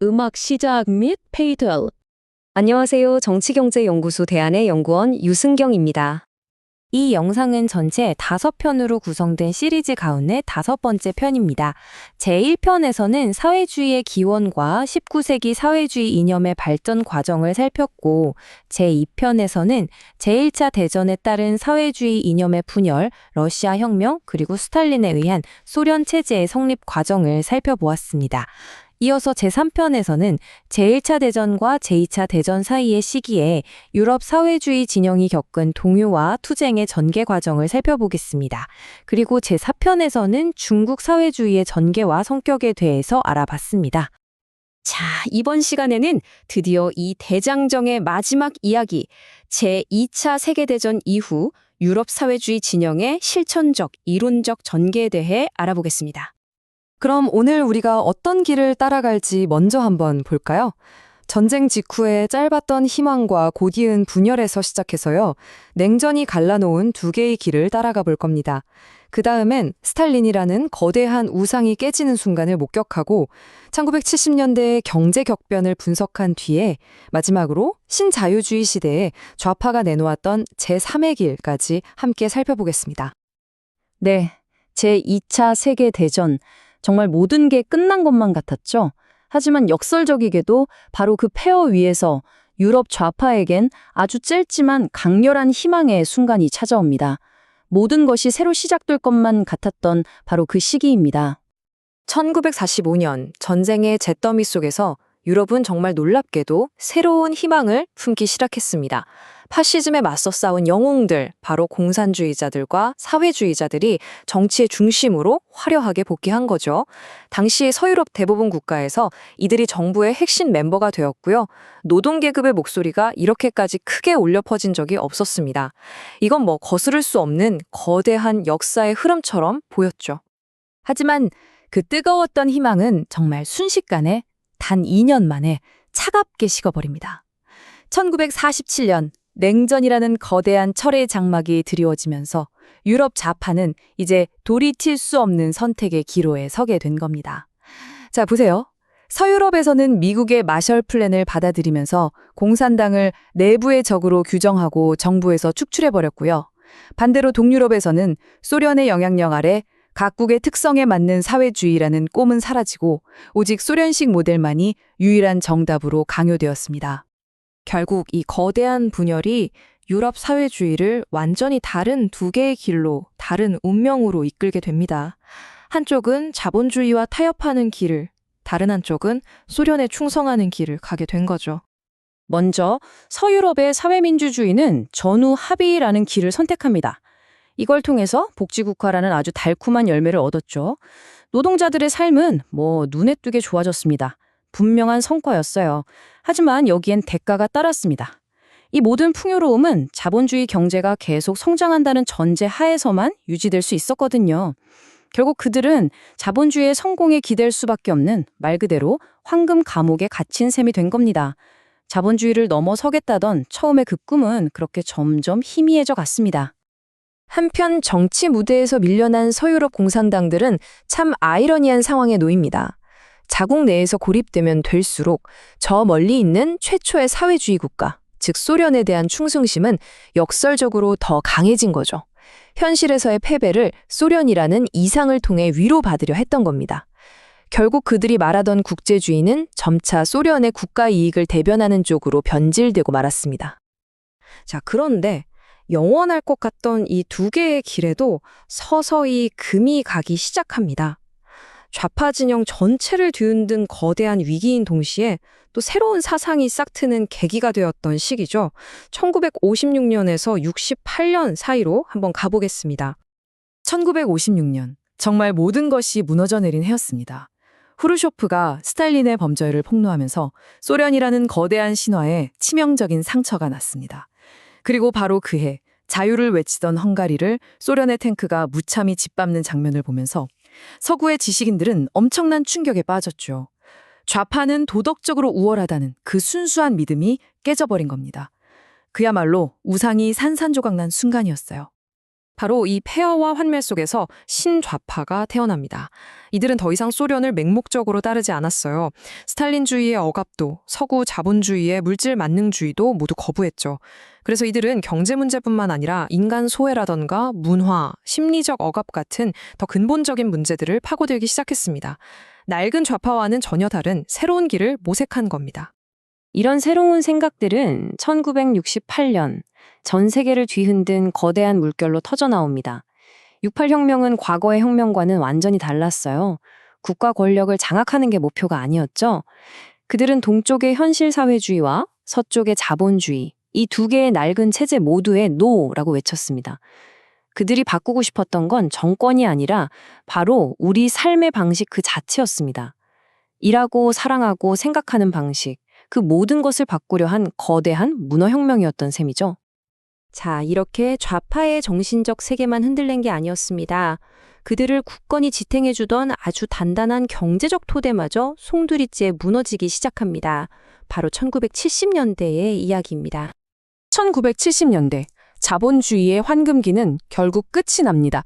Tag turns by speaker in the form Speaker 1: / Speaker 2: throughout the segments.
Speaker 1: 음악 시작 및 페이틀.
Speaker 2: 안녕하세요. 정치경제연구소 대안의 연구원 유승경입니다.
Speaker 3: 이 영상은 전체 5편으로 구성된 시리즈 가운데 5번째 편입니다. 제1편에서는 사회주의의 기원과 19세기 사회주의 이념의 발전 과정을 살폈고, 제2편에서는 제1차 대전에 따른 사회주의 이념의 분열, 러시아 혁명, 그리고 스탈린에 의한 소련 체제의 성립 과정을 살펴보았습니다. 이어서 제3편에서는 제1차 대전과 제2차 대전 사이의 시기에 유럽 사회주의 진영이 겪은 동요와 투쟁의 전개 과정을 살펴보겠습니다. 그리고 제4편에서는 중국 사회주의의 전개와 성격에 대해서 알아봤습니다.
Speaker 2: 자, 이번 시간에는 드디어 이 대장정의 마지막 이야기, 제2차 세계대전 이후 유럽 사회주의 진영의 실천적, 이론적 전개에 대해 알아보겠습니다.
Speaker 4: 그럼 오늘 우리가 어떤 길을 따라갈지 먼저 한번 볼까요? 전쟁 직후에 짧았던 희망과 곧이은 분열에서 시작해서요. 냉전이 갈라놓은 두 개의 길을 따라가 볼 겁니다. 그 다음엔 스탈린이라는 거대한 우상이 깨지는 순간을 목격하고 1970년대의 경제 격변을 분석한 뒤에 마지막으로 신자유주의 시대에 좌파가 내놓았던 제3의 길까지 함께 살펴보겠습니다.
Speaker 1: 네, 제2차 세계대전. 정말 모든 게 끝난 것만 같았죠. 하지만 역설적이게도 바로 그 폐허 위에서 유럽 좌파에겐 아주 짧지만 강렬한 희망의 순간이 찾아옵니다. 모든 것이 새로 시작될 것만 같았던 바로 그 시기입니다.
Speaker 2: 1945년 전쟁의 잿더미 속에서 유럽은 정말 놀랍게도 새로운 희망을 품기 시작했습니다. 파시즘에 맞서 싸운 영웅들, 바로 공산주의자들과 사회주의자들이 정치의 중심으로 화려하게 복귀한 거죠. 당시 서유럽 대부분 국가에서 이들이 정부의 핵심 멤버가 되었고요. 노동계급의 목소리가 이렇게까지 크게 울려 퍼진 적이 없었습니다. 이건 거스를 수 없는 거대한 역사의 흐름처럼 보였죠.
Speaker 3: 하지만 그 뜨거웠던 희망은 정말 순식간에 단 2년 만에 차갑게 식어버립니다. 1947년 냉전이라는 거대한 철의 장막이 드리워지면서 유럽 좌파는 이제 돌이킬 수 없는 선택의 기로에 서게 된 겁니다. 자, 보세요. 서유럽에서는 미국의 마셜 플랜을 받아들이면서 공산당을 내부의 적으로 규정하고 정부에서 축출해버렸고요. 반대로 동유럽에서는 소련의 영향력 아래 각국의 특성에 맞는 사회주의라는 꿈은 사라지고 오직 소련식 모델만이 유일한 정답으로 강요되었습니다.
Speaker 5: 결국 이 거대한 분열이 유럽 사회주의를 완전히 다른 두 개의 길로, 다른 운명으로 이끌게 됩니다. 한쪽은 자본주의와 타협하는 길을, 다른 한쪽은 소련에 충성하는 길을 가게 된 거죠.
Speaker 1: 먼저 서유럽의 사회민주주의는 전후 합의라는 길을 선택합니다. 이걸 통해서 복지국가라는 아주 달콤한 열매를 얻었죠. 노동자들의 삶은 눈에 띄게 좋아졌습니다. 분명한 성과였어요. 하지만 여기엔 대가가 따랐습니다. 이 모든 풍요로움은 자본주의 경제가 계속 성장한다는 전제 하에서만 유지될 수 있었거든요. 결국 그들은 자본주의의 성공에 기댈 수밖에 없는 말 그대로 황금 감옥에 갇힌 셈이 된 겁니다. 자본주의를 넘어서겠다던 처음의 그 꿈은 그렇게 점점 희미해져 갔습니다.
Speaker 2: 한편 정치 무대에서 밀려난 서유럽 공산당들은 참 아이러니한 상황에 놓입니다. 자국 내에서 고립되면 될수록 저 멀리 있는 최초의 사회주의 국가, 즉 소련에 대한 충성심은 역설적으로 더 강해진 거죠. 현실에서의 패배를 소련이라는 이상을 통해 위로받으려 했던 겁니다. 결국 그들이 말하던 국제주의는 점차 소련의 국가 이익을 대변하는 쪽으로 변질되고 말았습니다. 자, 그런데 영원할 것 같던 이 두 개의 길에도 서서히 금이 가기 시작합니다. 좌파 진영 전체를 뒤흔든 거대한 위기인 동시에 또 새로운 사상이 싹트는 계기가 되었던 시기죠. 1956년에서 68년 사이로 한번 가보겠습니다.
Speaker 4: 1956년, 정말 모든 것이 무너져 내린 해였습니다. 후르쇼프가 스탈린의 범죄를 폭로하면서 소련이라는 거대한 신화에 치명적인 상처가 났습니다. 그리고 바로 그해 자유를 외치던 헝가리를 소련의 탱크가 무참히 짓밟는 장면을 보면서 서구의 지식인들은 엄청난 충격에 빠졌죠. 좌파는 도덕적으로 우월하다는 그 순수한 믿음이 깨져버린 겁니다. 그야말로 우상이 산산조각난 순간이었어요. 바로 이 폐허와 환멸 속에서 신좌파가 태어납니다. 이들은 더 이상 소련을 맹목적으로 따르지 않았어요. 스탈린주의의 억압도, 서구 자본주의의 물질 만능주의도 모두 거부했죠. 그래서 이들은 경제 문제뿐만 아니라 인간 소외라던가 문화, 심리적 억압 같은 더 근본적인 문제들을 파고들기 시작했습니다. 낡은 좌파와는 전혀 다른 새로운 길을 모색한 겁니다.
Speaker 1: 이런 새로운 생각들은 1968년 전 세계를 뒤흔든 거대한 물결로 터져 나옵니다. 68혁명은 과거의 혁명과는 완전히 달랐어요. 국가 권력을 장악하는 게 목표가 아니었죠. 그들은 동쪽의 현실사회주의와 서쪽의 자본주의, 이 두 개의 낡은 체제 모두의 노라고 외쳤습니다. 그들이 바꾸고 싶었던 건 정권이 아니라 바로 우리 삶의 방식 그 자체였습니다. 일하고 사랑하고 생각하는 방식, 그 모든 것을 바꾸려 한 거대한 문화혁명이었던 셈이죠.
Speaker 3: 자, 이렇게 좌파의 정신적 세계만 흔들린 게 아니었습니다. 그들을 굳건히 지탱해주던 아주 단단한 경제적 토대마저 송두리째 무너지기 시작합니다. 바로 1970년대의 이야기입니다.
Speaker 1: 1970년대 자본주의의 황금기는 결국 끝이 납니다.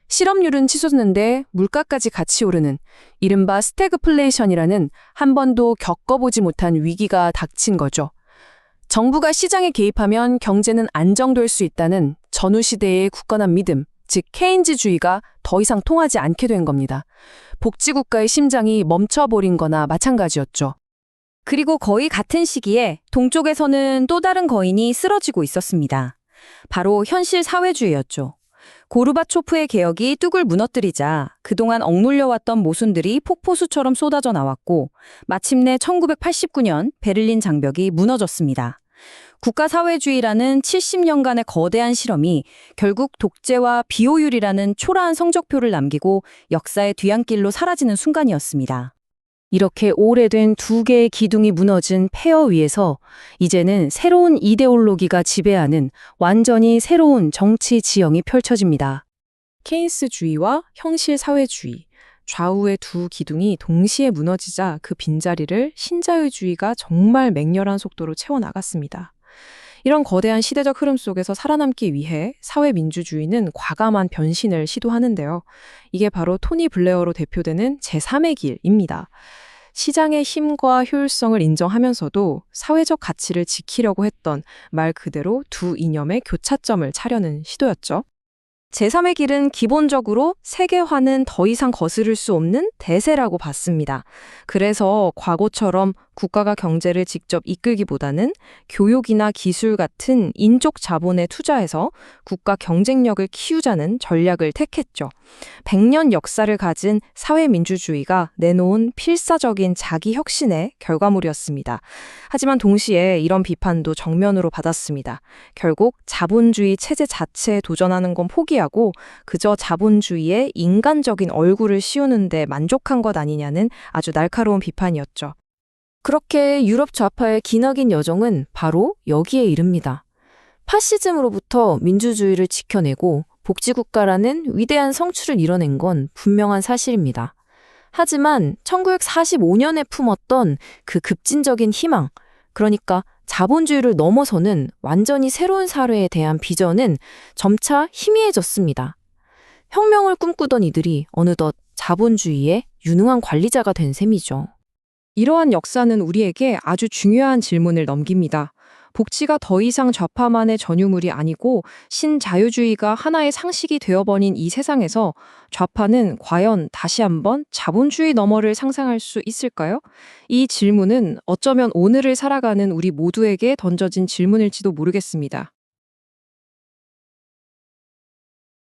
Speaker 1: 실업률은 치솟는데 물가까지 같이 오르는 이른바 스태그플레이션이라는 한 번도 겪어보지 못한 위기가 닥친 거죠. 정부가 시장에 개입하면 경제는 안정될 수 있다는 전후 시대의 굳건한 믿음, 즉 케인즈주의가 더 이상 통하지 않게 된 겁니다. 복지국가의 심장이 멈춰버린 거나 마찬가지였죠.
Speaker 3: 그리고 거의 같은 시기에 동쪽에서는 또 다른 거인이 쓰러지고 있었습니다. 바로 현실 사회주의였죠. 고르바초프의 개혁이 뚝을 무너뜨리자 그동안 억눌려왔던 모순들이 폭포수처럼 쏟아져 나왔고 마침내 1989년 베를린 장벽이 무너졌습니다. 국가사회주의라는 70년간의 거대한 실험이 결국 독재와 비효율이라는 초라한 성적표를 남기고 역사의 뒤안길로 사라지는 순간이었습니다. 이렇게 오래된 두 개의 기둥이 무너진 폐허 위에서 이제는 새로운 이데올로기가 지배하는 완전히 새로운 정치 지형이 펼쳐집니다.
Speaker 4: 케인스주의와 형실사회주의, 좌우의 두 기둥이 동시에 무너지자 그 빈자리를 신자유주의가 정말 맹렬한 속도로 채워나갔습니다. 이런 거대한 시대적 흐름 속에서 살아남기 위해 사회민주주의는 과감한 변신을 시도하는데요. 이게 바로 토니 블레어로 대표되는 제3의 길입니다. 시장의 힘과 효율성을 인정하면서도 사회적 가치를 지키려고 했던 말 그대로 두 이념의 교차점을 차려는 시도였죠.
Speaker 5: 제3의 길은 기본적으로 세계화는 더 이상 거스를 수 없는 대세라고 봤습니다. 그래서 과거처럼 국가가 경제를 직접 이끌기보다는 교육이나 기술 같은 인적 자본에 투자해서 국가 경쟁력을 키우자는 전략을 택했죠. 100년 역사를 가진 사회민주주의가 내놓은 필사적인 자기혁신의 결과물이었습니다. 하지만 동시에 이런 비판도 정면으로 받았습니다. 결국 자본주의 체제 자체에 도전하는 건 포기하고 그저 자본주의의 인간적인 얼굴을 씌우는 데 만족한 것 아니냐는 아주 날카로운 비판이었죠.
Speaker 2: 그렇게 유럽 좌파의 기나긴 여정은 바로 여기에 이릅니다. 파시즘으로부터 민주주의를 지켜내고 복지국가라는 위대한 성취를 이뤄낸 건 분명한 사실입니다. 하지만 1945년에 품었던 그 급진적인 희망, 그러니까 자본주의를 넘어서는 완전히 새로운 사회에 대한 비전은 점차 희미해졌습니다. 혁명을 꿈꾸던 이들이 어느덧 자본주의의 유능한 관리자가 된 셈이죠.
Speaker 4: 이러한 역사는 우리에게 아주 중요한 질문을 넘깁니다. 복지가 더 이상 좌파만의 전유물이 아니고 신자유주의가 하나의 상식이 되어버린 이 세상에서 좌파는 과연 다시 한번 자본주의 너머를 상상할 수 있을까요? 이 질문은 어쩌면 오늘을 살아가는 우리 모두에게 던져진 질문일지도 모르겠습니다.